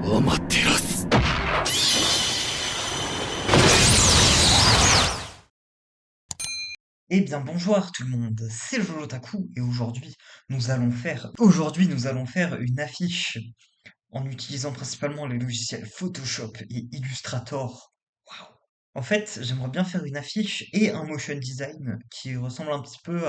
Amaterasu. Eh bien bonjour tout le monde, c'est Jojo Taku et nous allons faire une affiche en utilisant principalement les logiciels Photoshop et Illustrator. Waouh. En fait, j'aimerais bien faire une affiche et un motion design qui ressemble un petit peu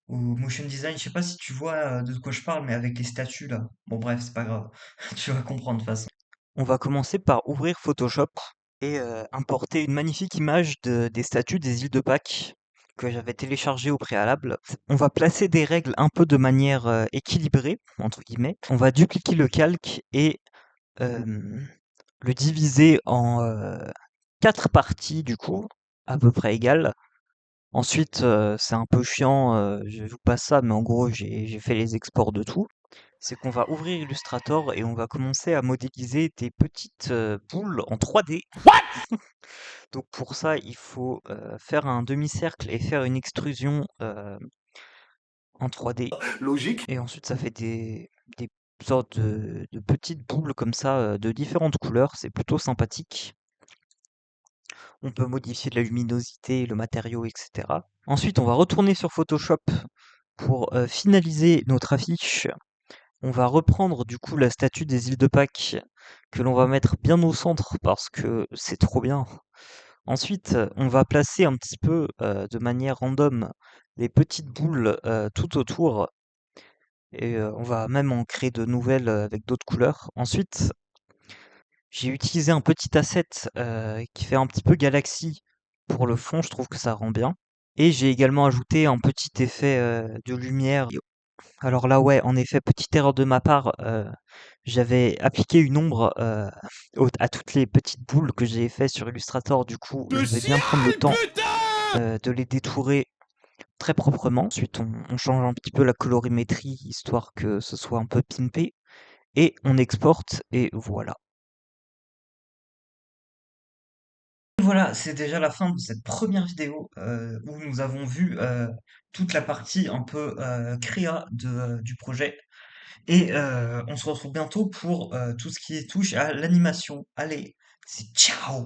au motion design. Je sais pas si tu vois de quoi je parle, mais avec les statues là. Bon bref, c'est pas grave, tu vas comprendre de toute façon. On va commencer par ouvrir Photoshop et importer une magnifique image des statues des îles de Pâques que j'avais téléchargées au préalable. On va placer des règles un peu de manière équilibrée, entre guillemets. On va dupliquer le calque et euh, le diviser en 4 parties du coup, à peu près égales. Ensuite, c'est un peu chiant, je vous passe ça, mais en gros, j'ai fait les exports de tout. C'est qu'on va ouvrir Illustrator et on va commencer à modéliser des petites boules en 3D. Donc pour ça, il faut faire un demi-cercle et faire une extrusion en 3D. Logique. Et ensuite, ça fait des sortes de petites boules comme ça, de différentes couleurs. C'est plutôt sympathique. On peut modifier la luminosité, le matériau, etc. Ensuite, on va retourner sur Photoshop pour finaliser notre affiche. On va reprendre du coup la statue des îles de Pâques que l'on va mettre bien au centre parce que c'est trop bien. Ensuite, on va placer un petit peu de manière random les petites boules tout autour et on va même en créer de nouvelles avec d'autres couleurs. Ensuite, j'ai utilisé un petit asset qui fait un petit peu galaxie pour le fond, je trouve que ça rend bien. Et j'ai également ajouté un petit effet de lumière. Alors là, ouais, en effet, petite erreur de ma part, j'avais appliqué une ombre à toutes les petites boules que j'ai fait sur Illustrator. Du coup, De je vais bien prendre le ciel, temps putain! de les détourer très proprement. Ensuite, on change un petit peu la colorimétrie, histoire que ce soit un peu pimpé. Et on exporte, et voilà. Voilà, c'est déjà la fin de cette première vidéo où nous avons vu toute la partie un peu créa du projet. Et on se retrouve bientôt pour tout ce qui touche à l'animation. Allez, c'est ciao!